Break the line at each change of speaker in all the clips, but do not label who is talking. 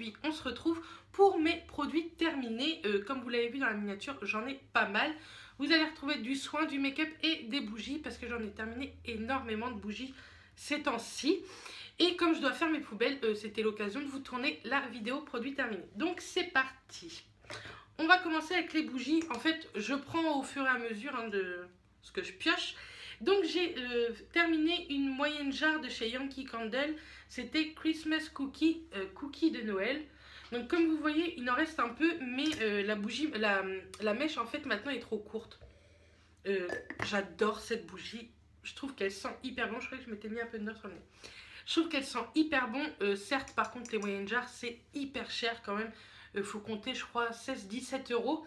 aujourd'hui on se retrouve pour mes produits terminés. Comme vous l'avez vu dans la miniature, j'en ai pas mal. Vous allez retrouver du soin, du make-up et des bougies parce que j'en ai terminé énormément de bougies ces temps-ci. Et comme je dois faire mes poubelles, c'était l'occasion de vous tourner la vidéo produits terminés. Donc c'est parti. On va commencer avec les bougies. En fait, je prends au fur et à mesure de ce que je pioche. Donc j'ai terminé une moyenne jarre de chez Yankee Candle. C'était Christmas Cookie, cookie de Noël. Donc comme vous voyez, il en reste un peu, mais la bougie, la mèche en fait maintenant est trop courte. J'adore cette bougie. Je trouve qu'elle sent hyper bon. Je crois que je m'étais mis un peu de noix sur le nez. Je trouve qu'elle sent hyper bon. Certes, par contre, les moyennes jarres, c'est hyper cher quand même. Faut compter, je crois, 16-17 €.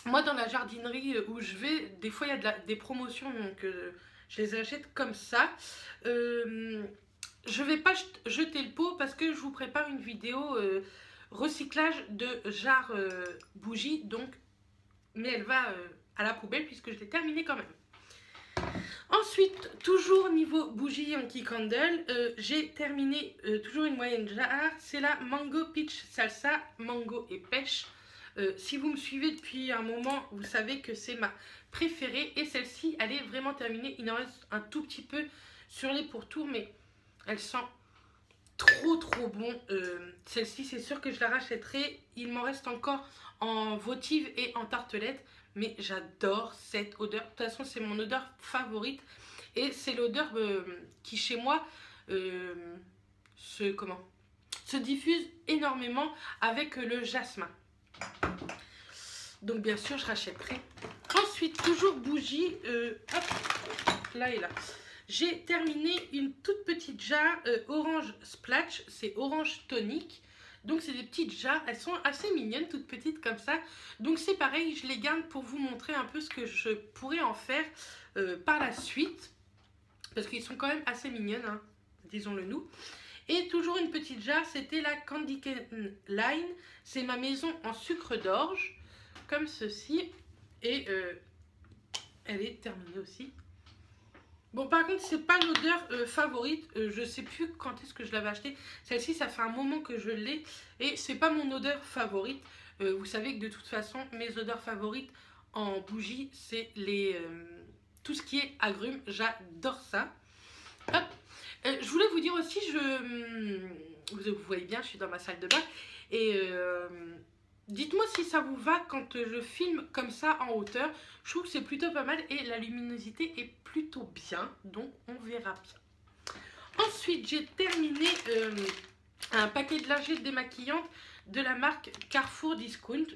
Moi, dans la jardinerie où je vais, des fois, il y a des promotions, donc je les achète comme ça. Je vais pas jeter le pot parce que je vous prépare une vidéo recyclage de jarres bougies, donc, mais elle va à la poubelle puisque je l'ai terminée quand même. Ensuite, toujours niveau bougie Yankee Candle, j'ai terminé toujours une moyenne jarre. C'est la Mango Peach Salsa, mango et pêche. Si vous me suivez depuis un moment, vous savez que c'est ma préférée. Et celle-ci, elle est vraiment terminée. Il en reste un tout petit peu sur les pourtours, mais elle sent trop bon. Celle-ci, c'est sûr que je la rachèterai. Il m'en reste encore en votive et en tartelette. Mais j'adore cette odeur. De toute façon, c'est mon odeur favorite. Et c'est l'odeur qui, chez moi, se diffuse énormément avec le jasmin. Donc, bien sûr, je rachèterai. Ensuite, toujours bougie. Hop, là et là. J'ai terminé une toute petite jarre orange splash. C'est orange tonique. Donc c'est des petites jarres, elles sont assez mignonnes, toutes petites comme ça. Donc c'est pareil, je les garde pour vous montrer un peu ce que je pourrais en faire par la suite. Parce qu'ils sont quand même assez mignonnes, hein, disons-le nous. Et toujours une petite jarre, c'était la Candy Cane Line. C'est ma maison en sucre d'orge, comme ceci. Et elle est terminée aussi. Bon, par contre, c'est pas l'odeur favorite. Je sais plus quand est-ce que je l'avais acheté. Celle-ci, ça fait un moment que je l'ai. Et c'est pas mon odeur favorite. Vous savez que de toute façon, mes odeurs favorites en bougie, c'est tout ce qui est agrumes. J'adore ça. Hop. Je voulais vous dire aussi, vous voyez bien, je suis dans ma salle de bain. Et dites-moi si ça vous va quand je filme comme ça en hauteur. Je trouve que c'est plutôt pas mal et la luminosité est plutôt bien. Donc on verra bien. Ensuite j'ai terminé un paquet de lingettes démaquillantes de la marque Carrefour Discount.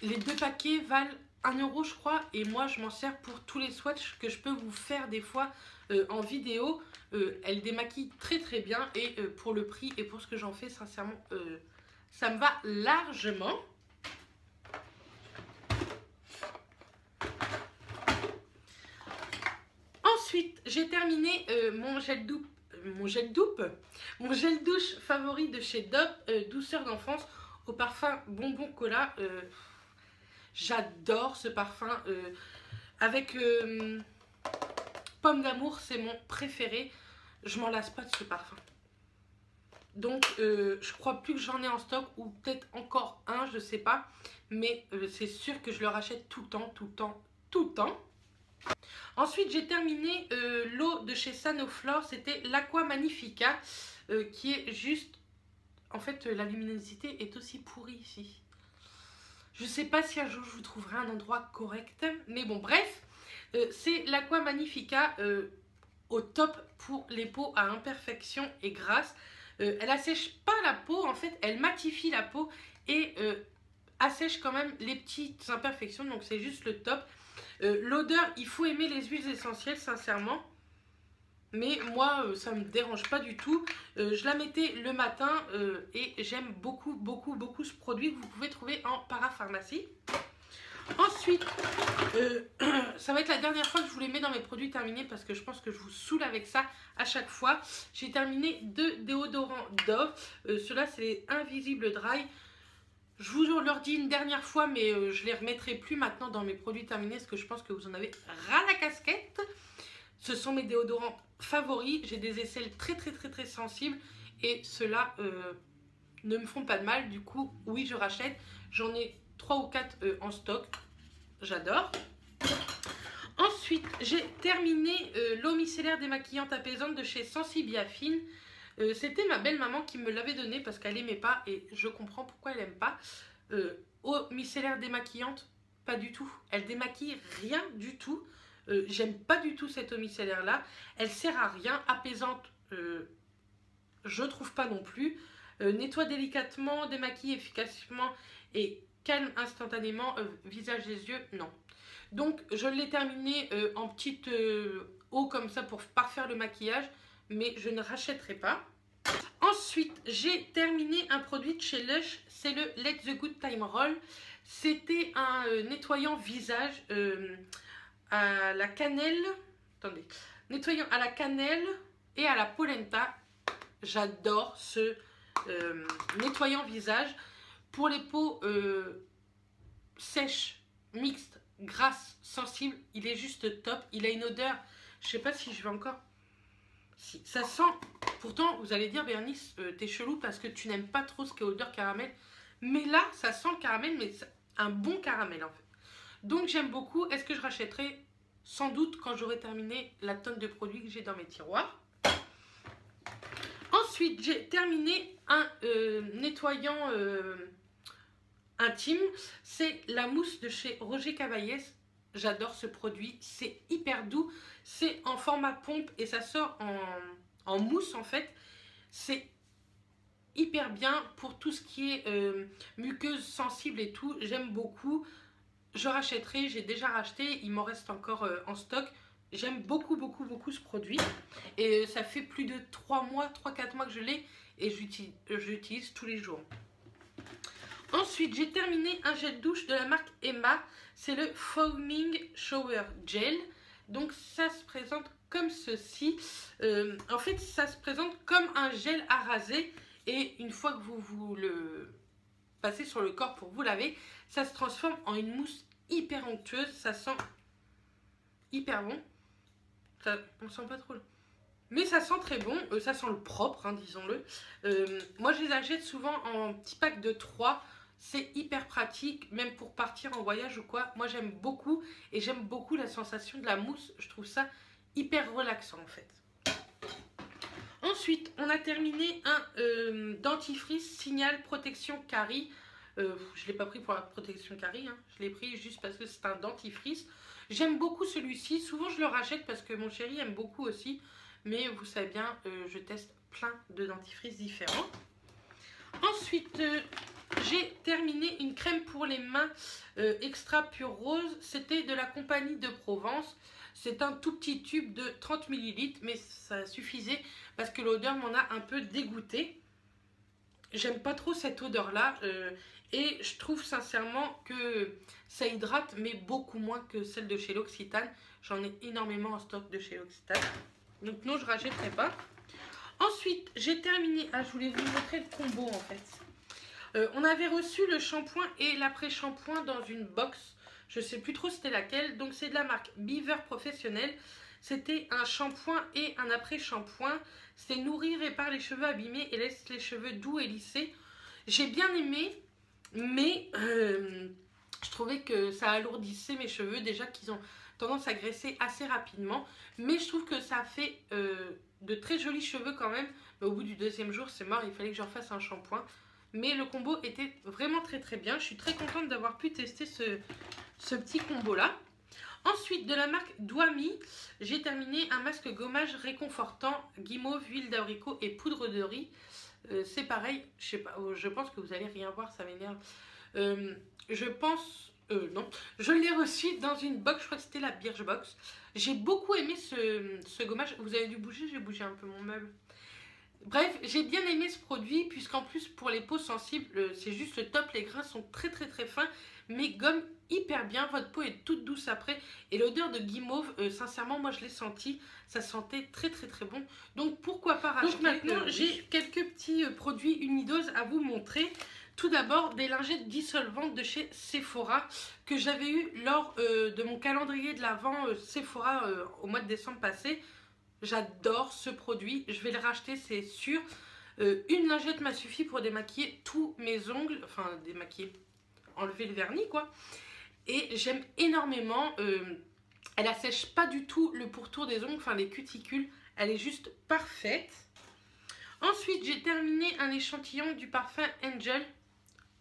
Les deux paquets valent 1 € je crois. Et moi je m'en sers pour tous les swatchs que je peux vous faire des fois en vidéo. Elle démaquille très bien. Et pour le prix et pour ce que j'en fais, sincèrement... ça me va largement. Ensuite, j'ai terminé mon gel douche favori de chez Dove, douceur d'enfance au parfum bonbon cola. J'adore ce parfum. Avec pomme d'amour, c'est mon préféré. Je m'en lasse pas de ce parfum. Donc je crois plus que j'en ai en stock ou peut-être encore un, je sais pas. Mais c'est sûr que je le rachète tout le temps. Ensuite j'ai terminé l'eau de chez Sanoflore. C'était l'Aqua Magnifica qui est juste... En fait la luminosité est aussi pourrie ici. Je sais pas si un jour je vous trouverai un endroit correct. Mais bon bref, c'est l'Aqua Magnifica au top pour les peaux à imperfection et grasses. Elle assèche pas la peau, en fait, elle matifie la peau et assèche quand même les petites imperfections, donc c'est juste le top. L'odeur, il faut aimer les huiles essentielles, sincèrement. Mais moi, ça me dérange pas du tout. Je la mettais le matin et j'aime beaucoup ce produit que vous pouvez trouver en parapharmacie. Ensuite, ça va être la dernière fois que je vous les mets dans mes produits terminés parce que je pense que je vous saoule avec ça à chaque fois. J'ai terminé 2 déodorants Dove. Ceux-là, c'est les Invisible Dry. Je vous leur dis une dernière fois, mais je les remettrai plus maintenant dans mes produits terminés parce que je pense que vous en avez ras la casquette. Ce sont mes déodorants favoris. J'ai des aisselles très sensibles et ceux-là, ne me font pas de mal. Du coup, oui, je rachète. J'en ai 3 ou 4 en stock. J'adore. Ensuite, j'ai terminé l'eau micellaire démaquillante apaisante de chez Sensibiafine. C'était ma belle-maman qui me l'avait donné parce qu'elle n'aimait pas et je comprends pourquoi elle n'aime pas. Eau micellaire démaquillante, pas du tout. Elle démaquille rien du tout. J'aime pas du tout cette eau micellaire là. Elle sert à rien. Apaisante, je trouve pas non plus. Nettoie délicatement, démaquille efficacement et calme instantanément. Visage des yeux, non. Donc je l'ai terminé en petite eau comme ça pour parfaire le maquillage, mais je ne rachèterai pas. Ensuite, j'ai terminé un produit de chez Lush, c'est le Let the Good Time Roll. C'était un nettoyant visage à la cannelle. Attendez, nettoyant à la cannelle et à la polenta. J'adore ce nettoyant visage pour les peaux sèches, mixtes, grasses, sensibles. Il est juste top. Il a une odeur, je sais pas si je vais encore... Si, ça sent... Pourtant, vous allez dire, Bernice, t'es chelou parce que tu n'aimes pas trop ce qui est odeur caramel. Mais là, ça sent le caramel, mais un bon caramel en fait. Donc j'aime beaucoup. Est-ce que je rachèterai? Sans doute quand j'aurai terminé la tonne de produits que j'ai dans mes tiroirs. Ensuite, j'ai terminé un nettoyant intime. C'est la mousse de chez Roger Cavaillès. J'adore ce produit. C'est hyper doux. C'est en format pompe et ça sort en mousse en fait. C'est hyper bien pour tout ce qui est muqueuse sensible et tout. J'aime beaucoup. Je rachèterai. J'ai déjà racheté. Il m'en reste encore en stock. J'aime beaucoup, beaucoup, beaucoup ce produit. Et ça fait plus de 3 mois, 3-4 mois que je l'ai. Et j'utilise tous les jours. Ensuite, j'ai terminé un gel douche de la marque Emma. C'est le Foaming Shower Gel. Donc, ça se présente comme ceci. En fait, ça se présente comme un gel à raser. Et une fois que vous le passez sur le corps pour vous laver, ça se transforme en une mousse hyper onctueuse. Ça sent hyper bon. Ça, on sent pas trop. Mais ça sent très bon. Ça sent le propre, hein, disons-le. Moi, je les achète souvent en petit pack de 3. C'est hyper pratique, même pour partir en voyage ou quoi. Moi, j'aime beaucoup. Et j'aime beaucoup la sensation de la mousse. Je trouve ça hyper relaxant, en fait. Ensuite, on a terminé un dentifrice Signal Protection Carie. Je ne l'ai pas pris pour la protection carie, hein. Je l'ai pris juste parce que c'est un dentifrice. J'aime beaucoup celui-ci. Souvent, je le rachète parce que mon chéri aime beaucoup aussi. Mais vous savez bien, je teste plein de dentifrices différents. Ensuite, j'ai terminé une crème pour les mains extra pure rose. C'était de la compagnie de Provence. C'est un tout petit tube de 30 ml, mais ça suffisait parce que l'odeur m'en a un peu dégoûté. J'aime pas trop cette odeur-là et je trouve sincèrement que ça hydrate, mais beaucoup moins que celle de chez L'Occitane. J'en ai énormément en stock de chez L'Occitane. Donc non, je ne rachèterai pas. Ensuite, j'ai terminé... Ah, je voulais vous montrer le combo en fait. On avait reçu le shampoing et l'après-shampoing dans une box. Je ne sais plus trop c'était laquelle. Donc c'est de la marque Beaver Professionnel. C'était un shampoing et un après-shampoing. C'était nourrir, répare les cheveux abîmés et laisse les cheveux doux et lissés. J'ai bien aimé, mais je trouvais que ça alourdissait mes cheveux. Déjà qu'ils ont tendance à graisser assez rapidement. Mais je trouve que ça a fait de très jolis cheveux quand même. Mais au bout du 2e jour, c'est mort. Il fallait que je refasse un shampoing. Mais le combo était vraiment très très bien. Je suis très contente d'avoir pu tester ce petit combo là. Ensuite, de la marque Douami, j'ai terminé un masque gommage réconfortant, guimauve, huile d'abricot et poudre de riz. C'est pareil, je sais pas, je pense que vous allez rien voir, ça m'énerve. Je pense, non, je l'ai reçu dans une box, je crois que c'était la Birchbox. J'ai beaucoup aimé ce gommage. Vous avez dû bouger, j'ai bougé un peu mon meuble. Bref, j'ai bien aimé ce produit puisqu'en plus pour les peaux sensibles, c'est juste le top. Les grains sont très très très fins, mais gomme hyper bien. Votre peau est toute douce après. Et l'odeur de guimauve, sincèrement, moi je l'ai senti. Ça sentait très très très bon. Donc pourquoi pas racheter. Donc maintenant, j'ai quelques petits produits Unidose à vous montrer. Tout d'abord, des lingettes dissolvantes de chez Sephora que j'avais eu lors de mon calendrier de l'Avent Sephora au mois de décembre passé. J'adore ce produit, je vais le racheter, c'est sûr. Une lingette m'a suffi pour démaquiller tous mes ongles, enfin démaquiller, enlever le vernis quoi. Et j'aime énormément, elle assèche pas du tout le pourtour des ongles, enfin les cuticules, elle est juste parfaite. Ensuite j'ai terminé un échantillon du parfum Angel,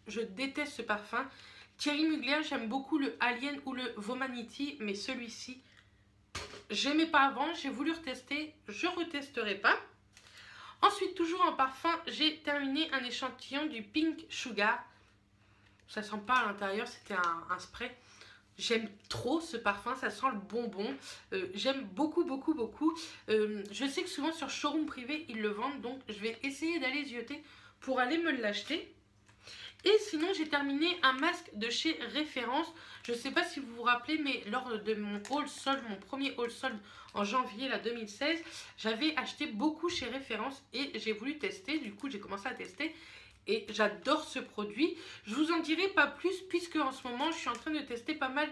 je déteste ce parfum. Thierry Mugler, j'aime beaucoup le Alien ou le Vomanity, mais celui-ci, j'aimais pas avant, j'ai voulu retester, je retesterai pas. Ensuite, toujours en parfum, j'ai terminé un échantillon du Pink Sugar. Ça sent pas à l'intérieur, c'était un spray. J'aime trop ce parfum, ça sent le bonbon. J'aime beaucoup, beaucoup, beaucoup. Je sais que souvent sur showroom privé, ils le vendent, donc je vais essayer d'aller zioter pour aller me l'acheter. Et sinon, j'ai terminé un masque de chez Référence. Je ne sais pas si vous vous rappelez, mais lors de mon haul solde, mon premier haul solde en janvier 2016, j'avais acheté beaucoup chez Référence et j'ai voulu tester. Du coup, j'ai commencé à tester et j'adore ce produit. Je vous en dirai pas plus puisque en ce moment, je suis en train de tester pas mal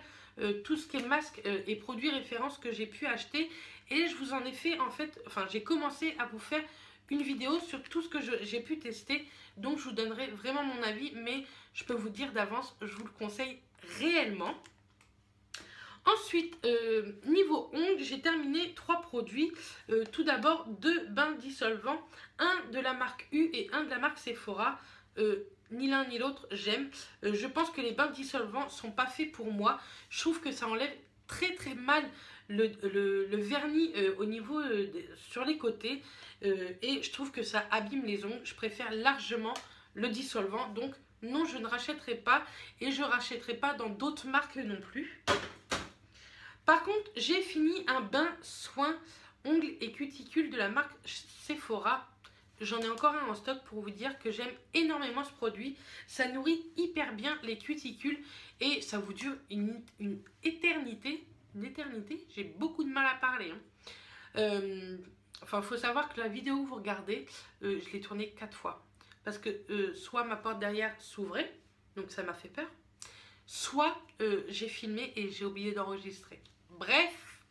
tout ce qui est masque et produits Référence que j'ai pu acheter. Et je vous en ai fait, en fait, enfin, j'ai commencé à vous faire une vidéo sur tout ce que j'ai pu tester. Donc je vous donnerai vraiment mon avis, mais je peux vous dire d'avance, je vous le conseille réellement. Ensuite, niveau ongles, j'ai terminé 3 produits. Tout d'abord 2 bains dissolvants, un de la marque U et un de la marque Sephora. Ni l'un ni l'autre, j'aime. Je pense que les bains dissolvants sont pas faits pour moi. Je trouve que ça enlève très très mal le vernis au niveau sur les côtés. Et je trouve que ça abîme les ongles. Je préfère largement le dissolvant. Donc non, je ne rachèterai pas. Et je ne rachèterai pas dans d'autres marques non plus. Par contre, j'ai fini un bain soin ongles et cuticules de la marque Sephora. J'en ai encore un en stock pour vous dire que j'aime énormément ce produit. Ça nourrit hyper bien les cuticules et ça vous dure une éternité. Une éternité, j'ai beaucoup de mal à parler. Enfin, il faut savoir que la vidéo que vous regardez, je l'ai tournée 4 fois. Parce que soit ma porte derrière s'ouvrait, donc ça m'a fait peur. Soit j'ai filmé et j'ai oublié d'enregistrer. Bref,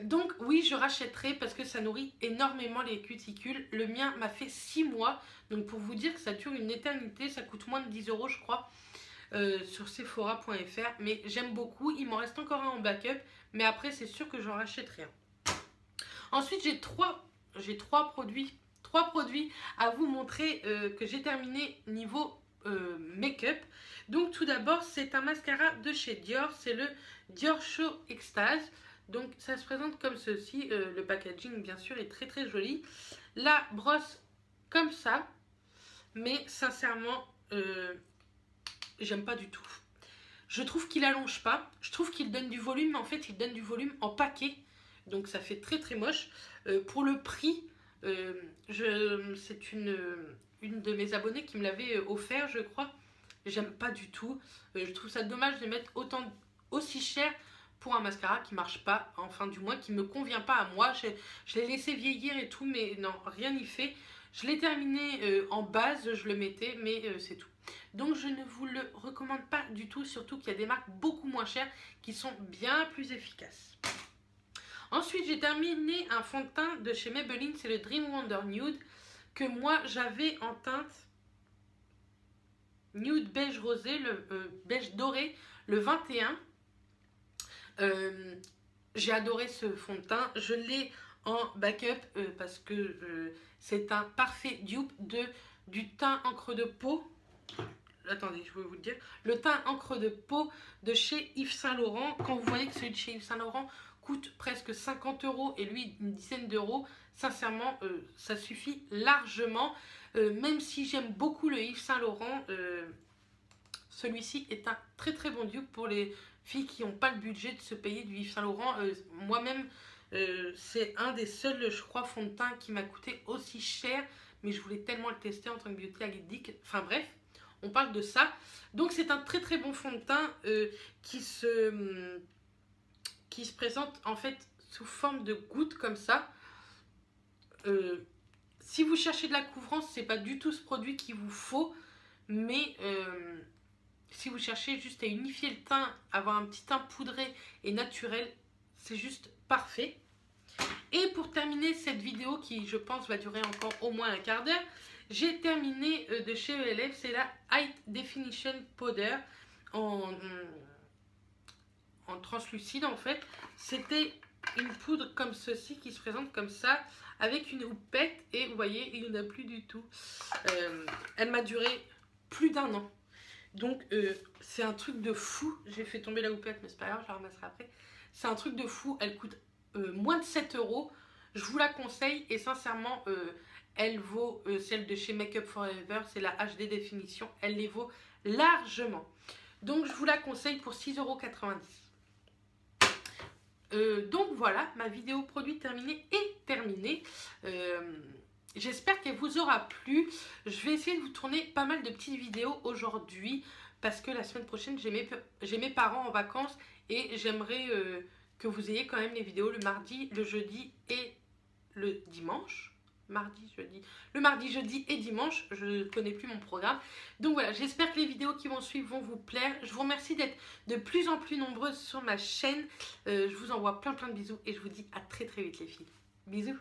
donc oui, je rachèterai parce que ça nourrit énormément les cuticules. Le mien m'a fait 6 mois. Donc pour vous dire que ça dure une éternité, ça coûte moins de 10 € je crois. Sur Sephora.fr, mais j'aime beaucoup. Il m'en reste encore un en backup, mais après c'est sûr que j'en rachèterai un. Ensuite j'ai trois produits à vous montrer que j'ai terminé niveau make-up. Donc tout d'abord c'est un mascara de chez Dior, c'est le Dior Show Extase. Donc ça se présente comme ceci, le packaging bien sûr est très très joli. La brosse comme ça, mais sincèrement j'aime pas du tout. Je trouve qu'il allonge pas. Je trouve qu'il donne du volume, mais en fait, il donne du volume en paquet. Donc, ça fait très, très moche. Pour le prix, c'est une de mes abonnées qui me l'avait offert, je crois. J'aime pas du tout. Je trouve ça dommage de mettre aussi cher pour un mascara qui marche pas. Enfin, du moins, qui me convient pas à moi. Je l'ai laissé vieillir et tout, mais non, rien n'y fait. Je l'ai terminé en base, je le mettais, mais c'est tout. Donc je ne vous le recommande pas du tout, surtout qu'il y a des marques beaucoup moins chères qui sont bien plus efficaces. Ensuite j'ai terminé un fond de teint de chez Maybelline, c'est le Dream Wonder Nude, que moi j'avais en teinte nude beige rosé, le beige doré, le 21. J'ai adoré ce fond de teint, je l'ai en backup parce que c'est un parfait dupe du teint encre de peau. Attendez, je vais vous le dire. Le teint encre de peau de chez Yves Saint Laurent. Quand vous voyez que celui de chez Yves Saint Laurent coûte presque 50 € et lui une dizaine d'euros, sincèrement, ça suffit largement. Même si j'aime beaucoup le Yves Saint Laurent, celui-ci est un très très bon dupe pour les filles qui n'ont pas le budget de se payer du Yves Saint Laurent. Moi-même, c'est un des seuls, je crois, fonds de teint qui m'a coûté aussi cher. Mais je voulais tellement le tester en tant que beauty addicte. Enfin bref. On parle de ça. Donc c'est un très très bon fond de teint qui se présente en fait sous forme de gouttes comme ça. Si vous cherchez de la couvrance, c'est pas du tout ce produit qu'il vous faut. Mais si vous cherchez juste à unifier le teint, avoir un petit teint poudré et naturel, c'est juste parfait. Et pour terminer cette vidéo qui, je pense, va durer encore au moins un quart d'heure, j'ai terminé de chez ELF, c'est la High Definition Powder en translucide en fait. C'était une poudre comme ceci qui se présente comme ça avec une houppette et vous voyez, il n'y en a plus du tout. Elle m'a duré plus d'1 an. Donc c'est un truc de fou. J'ai fait tomber la houppette mais c'est pas grave, je la ramasserai après. C'est un truc de fou, elle coûte moins de 7 €. Je vous la conseille et sincèrement, elle vaut celle de chez Make Up For Ever, c'est la HD définition, elle les vaut largement. Donc je vous la conseille pour 6,90 €. Donc voilà, ma vidéo produit terminée est terminée. J'espère qu'elle vous aura plu. Je vais essayer de vous tourner pas mal de petites vidéos aujourd'hui parce que la semaine prochaine, j'ai mes parents en vacances et j'aimerais que vous ayez quand même les vidéos le mardi, le jeudi et le dimanche. Le mardi, jeudi et dimanche. Je ne connais plus mon programme. Donc voilà, j'espère que les vidéos qui vont suivre vont vous plaire. Je vous remercie d'être de plus en plus nombreuses sur ma chaîne. Je vous envoie plein de bisous et je vous dis à très vite les filles. Bisous.